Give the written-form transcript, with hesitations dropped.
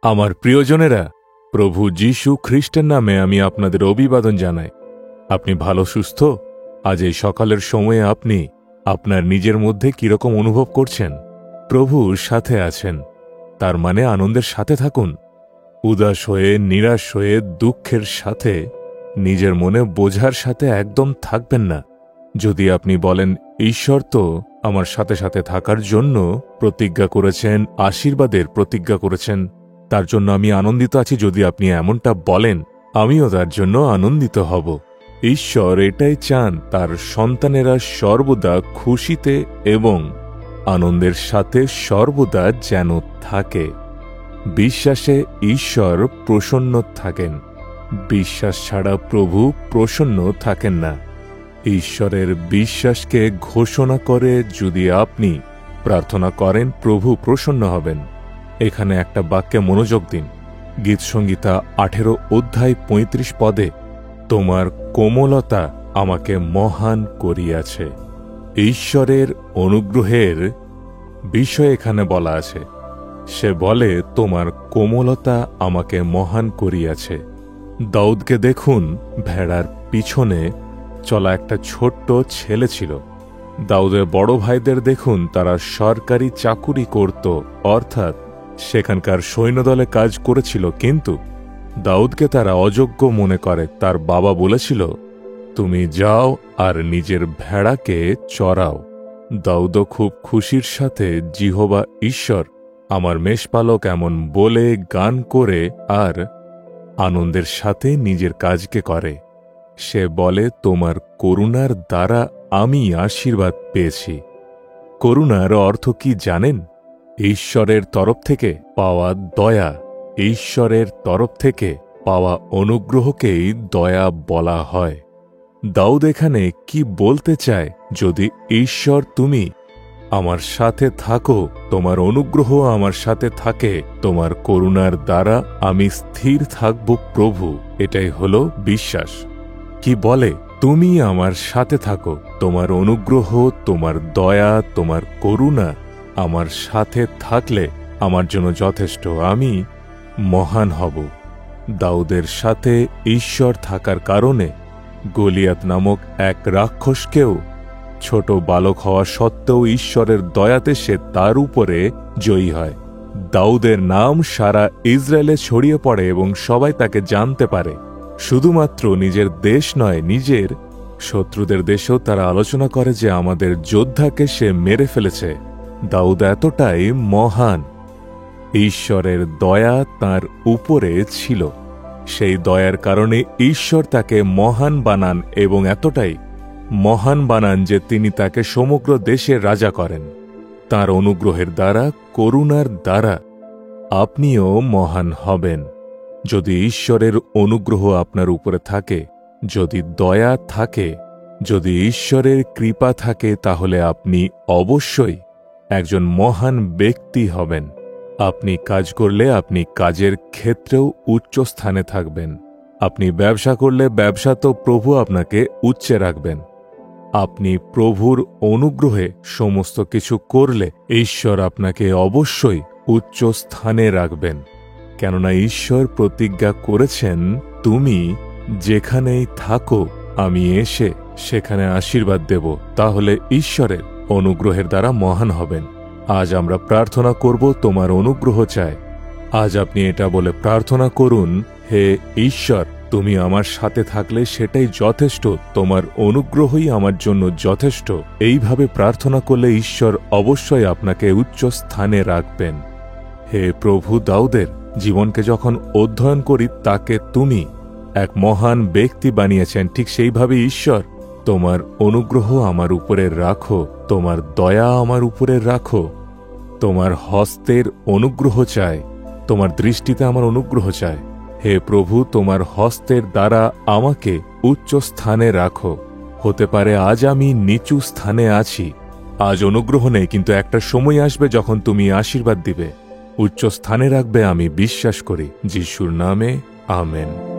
আমার প্রিয়জনেরা, প্রভু যীশু খ্রিস্টের নামে আমি আপনাদের অভিবাদন জানাই। আপনি ভালো সুস্থ? আজ এই সকালের সময়ে আপনি আপনার নিজের মধ্যে কিরকম অনুভব করছেন? প্রভুর সাথে আছেন, তার মানে আনন্দের সাথে থাকুন। উদাস হয়ে, নিরাশ হয়ে, দুঃখের সাথে, নিজের মনে বোঝার সাথে একদম থাকবেন না। যদি আপনি বলেন, ঈশ্বর তো আমার সাথে সাথে থাকার জন্য প্রতিজ্ঞা করেছেন, আশীর্বাদের প্রতিজ্ঞা করেছেন, তার জন্য আমি আনন্দিত আছি। যদি আপনি এমনটা বলেন, আমিও তার জন্য আনন্দিত হব। ঈশ্বর এটাই চান, তার সন্তানেরা সর্বদা খুশিতে এবং আনন্দের সাথে সর্বদা যেন থাকে। বিশ্বাসে ঈশ্বর প্রসন্ন থাকেন। বিশ্বাস ছাড়া প্রভু প্রসন্ন থাকেন না। ঈশ্বরের বিশ্বাসকে ঘোষণা করে যদি আপনি প্রার্থনা করেন, প্রভু প্রসন্ন হবেন। এখানে একটা বাক্যে মনোযোগ দিন। গীতসংহিতা 18 অধ্যায় 35 পদে, তোমার কোমলতা আমাকে মহান করিয়াছে। ঈশ্বরের অনুগ্রহের বিষয় এখানে বলা আছে। সে বলে, তোমার কোমলতা আমাকে মহান করিয়াছে। দাউদকে দেখুন, ভেড়ার পিছনে চলা একটা ছোট্ট ছেলে ছিল। দাউদের বড় ভাইদের দেখুন, তারা সরকারি চাকুরি করত, অর্থাৎ সেখানকার সৈন্যদলে কাজ করেছিল, কিন্তু দাউদকে তারা অযোগ্য মনে করে। তার বাবা বলেছিল, তুমি যাও আর নিজের ভেড়াকে চড়াও। দাউদও খুব খুশির সাথে জিহোবা ঈশ্বর আমার মেষপালক এমন বলে গান করে আর আনন্দের সাথে নিজের কাজকে করে। সে বলে, তোমার করুণার দ্বারা আমি আশীর্বাদ পেয়েছি। করুণার অর্থ কি জানেন? ঈশ্বরের তরফ থেকে পাওয়া দয়া। ঈশ্বরের তরফ থেকে পাওয়া অনুগ্রহকেই দয়া বলা হয়। দাউদ এখানে কি বলতে চায়? যদি ঈশ্বর তুমি আমার সাথে থাকো, তোমার অনুগ্রহ আমার সাথে থাকে, তোমার করুণার দ্বারা আমি স্থির থাকব প্রভু। এটাই হলো বিশ্বাস। কি বলে? তুমি আমার সাথে থাকো, তোমার অনুগ্রহ, তোমার দয়া, তোমার করুণা আমার সাথে থাকলে আমার জন্য যথেষ্ট। আমি মহান হব। দাউদের সাথে ঈশ্বর থাকার কারণে গলিয়াত নামক এক রাক্ষসকেও, ছোট বালক হওয়া সত্ত্বেও ঈশ্বরের দয়াতে সে তার উপরে জয়ী হয়। দাউদের নাম সারা ইসরায়েলে ছড়িয়ে পড়ে এবং সবাই তাকে জানতে পারে। শুধুমাত্র নিজের দেশ নয়, নিজের শত্রুদের দেশেও তারা আলোচনা করে যে আমাদের যোদ্ধাকে সে মেরে ফেলেছে। দাউদ এতটাই মহান। ঈশ্বরের দয়া তার উপরে ছিল। সেই দয়ার কারণে ঈশ্বর তাকে মহান বানান এবং এতটাই মহান বানান যে তিনি তাকে সমগ্র দেশের রাজা করেন। তার অনুগ্রহের দ্বারা, করুণার দ্বারা আপনিও মহান হবেন। যদি ঈশ্বরের অনুগ্রহ আপনার উপরে থাকে, যদি দয়া থাকে, যদি ঈশ্বরের কৃপা থাকে, তাহলে আপনি অবশ্যই একজন মহান ব্যক্তি হবেন। আপনি কাজ করলে আপনি কাজের ক্ষেত্রেও উচ্চ স্থানে থাকবেন। আপনি ব্যবসা করলে ব্যবসাতেও প্রভু আপনাকে উচ্চে রাখবেন। আপনি প্রভুর অনুগ্রহে সমস্ত কিছু করলে ঈশ্বর আপনাকে অবশ্যই উচ্চ স্থানে রাখবেন। কেননা ঈশ্বর প্রতিজ্ঞা করেছেন, তুমি যেখানেই থাকো আমি এসে সেখানে আশীর্বাদ দেব। তাহলে ঈশ্বরের অনুগ্রহের দ্বারা মহান হবেন। আজ আমরা প্রার্থনা করব, তোমার অনুগ্রহ চাই। আজ আপনি এটা বলে প্রার্থনা করুন, হে ঈশ্বর, তুমি আমার সাথে থাকলে সেটাই যথেষ্ট। তোমার অনুগ্রহই আমার জন্য যথেষ্ট। এইভাবে প্রার্থনা করলে ঈশ্বর অবশ্যই আপনাকে উচ্চ স্থানে রাখবেন। হে প্রভু, দাউদের জীবনকে যখন অধ্যয়ন করি, তাকে তুমি এক মহান ব্যক্তি বানিয়েছেন। ঠিক সেইভাবে ঈশ্বর, তোমার অনুগ্রহ আমার উপরে রাখো, তোমার দয়া আমার উপরে রাখো। তোমার হস্তের অনুগ্রহ চাই, তোমার দৃষ্টিতে আমার অনুগ্রহ চাই। হে প্রভু, তোমার হস্তের দ্বারা আমাকে উচ্চ স্থানে রাখো। হতে পারে আজ আমি নিচু স্থানে আছি, আজ অনুগ্রহ নেই, কিন্তু একটা সময় আসবে যখন তুমি আশীর্বাদ দিবে, উচ্চ স্থানে রাখবে। আমি বিশ্বাস করি। যিশুর নামে, আমেন।